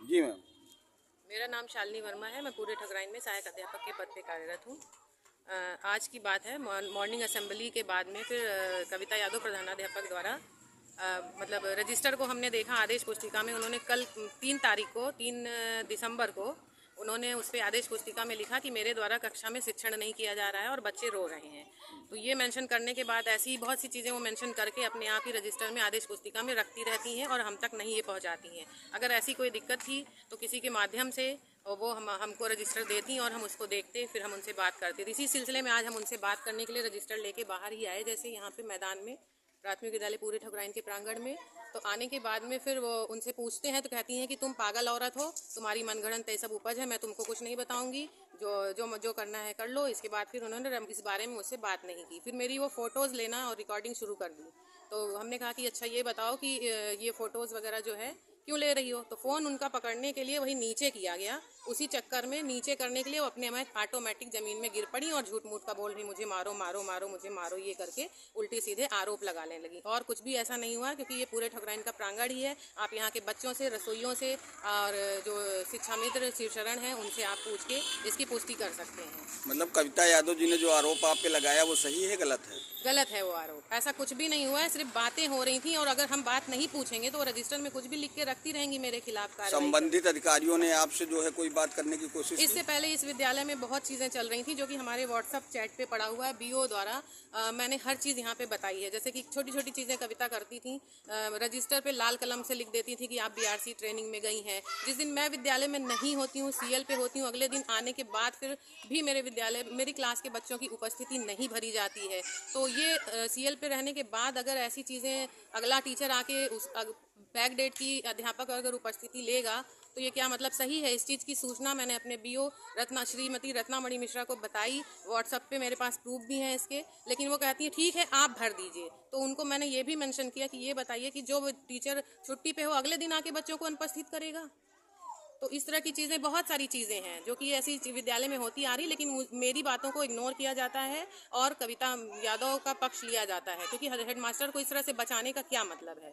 जी ma'am. मेरा नाम शालिनी वर्मा है। मैं पूरे ठकराइन में सहायक अध्यापक के पद पे कार्यरत हूँ। आज की बात है, मॉर्निंग असेंबली के बाद में फिर कविता यादव प्रधानाध्यापक द्वारा मतलब रजिस्टर को हमने देखा आदेश पुस्तिका में। उन्होंने कल 3 दिसंबर को उन्होंने उस पर आदेश पुस्तिका में लिखा कि मेरे द्वारा कक्षा में शिक्षण नहीं किया जा रहा है और बच्चे रो रहे हैं। तो ये मेंशन करने के बाद ऐसी बहुत सी चीज़ें वो मेंशन करके अपने आप ही रजिस्टर में आदेश पुस्तिका में रखती रहती हैं और हम तक नहीं ये पहुंचाती हैं। अगर ऐसी कोई दिक्कत थी तो किसी के माध्यम से और वो हमको रजिस्टर देती और हम उसको देखते, फिर हम उनसे बात करते थे। इसी सिलसिले में आज हम उनसे बात करने के लिए रजिस्टर लेके बाहर ही आए, जैसे यहाँ पे मैदान में प्राथमिक विद्यालय पूरे ठकुराइन के प्रांगण में। तो आने के बाद में फिर वो उनसे पूछते हैं तो कहती हैं कि तुम पागल औरत हो, तुम्हारी मनगढ़ंत ये सब उपज है, मैं तुमको कुछ नहीं बताऊंगी, जो करना है कर लो। इसके बाद फिर उन्होंने इस बारे में मुझसे बात नहीं की। फिर मेरी वो फ़ोटोज़ लेना और रिकॉर्डिंग शुरू कर दी। तो हमने कहा कि अच्छा ये बताओ कि ये फ़ोटोज़ वगैरह जो है क्यों ले रही हो। तो फ़ोन उनका पकड़ने के लिए वही नीचे किया गया। उसी चक्कर में नीचे करने के लिए वो अपने में ऑटोमेटिक ज़मीन में गिर पड़ी और झूठ मूठ का बोल रही, मुझे मारो मारो मारो, मुझे मारो, ये करके उल्टे सीधे आरोप लगाने लगी। और कुछ भी ऐसा नहीं हुआ, क्योंकि ये पूरे ठकुराइन का प्रांगण ही है। आप यहाँ के बच्चों से, रसोइयों से और जो शिक्षा मित्र शिवशरण हैं उनसे आप पूछ के इसकी पुष्टि कर सकते हैं। मतलब कविता यादव जी ने जो आरोप आप पे लगाया वो सही है, गलत है? गलत है वो आरोप। ऐसा कुछ भी नहीं हुआ है, सिर्फ बातें हो रही थी। और अगर हम बात नहीं पूछेंगे तो वो रजिस्टर में कुछ भी लिख के रखती रहेंगी मेरे खिलाफ कार्रवाई। संबंधित अधिकारियों ने आपसे जो है कोई बात करने की कोशिश की? इससे पहले इस विद्यालय में बहुत चीज़ें चल रही थी जो कि हमारे व्हाट्सअप चैट पे पड़ा हुआ है। बीओ द्वारा मैंने हर चीज़ यहाँ पे बताई है। जैसे कि छोटी छोटी चीज़ें कविता करती थी, रजिस्टर पे लाल कलम से लिख देती थी कि आप बीआरसी ट्रेनिंग में गई हैं। जिस दिन मैं विद्यालय में नहीं होती हूँ, सीएल पे होती हूँ, अगले दिन आने के बाद फिर भी मेरे विद्यालय मेरी क्लास के बच्चों की उपस्थिति नहीं भरी जाती है। तो ये सीएल पे रहने के बाद अगर ऐसी चीज़ें अगला टीचर आके उस बैक डेट की अध्यापक अगर उपस्थिति लेगा तो ये क्या मतलब सही है? इस चीज़ की सूचना मैंने अपने बीओ श्रीमती रत्नामणि मिश्रा को बताई। व्हाट्सएप पे मेरे पास प्रूफ भी हैं इसके। लेकिन वो कहती है ठीक है आप भर दीजिए। तो उनको मैंने ये भी मेंशन किया कि ये बताइए कि जो टीचर छुट्टी पे हो अगले दिन आके बच्चों को अनुपस्थित करेगा। तो इस तरह की चीज़ें, बहुत सारी चीज़ें हैं जो कि ऐसी विद्यालय में होती आ रही, लेकिन मेरी बातों को इग्नोर किया जाता है और कविता यादव का पक्ष लिया जाता है, क्योंकि हेडमास्टर को इस तरह से बचाने का क्या मतलब है।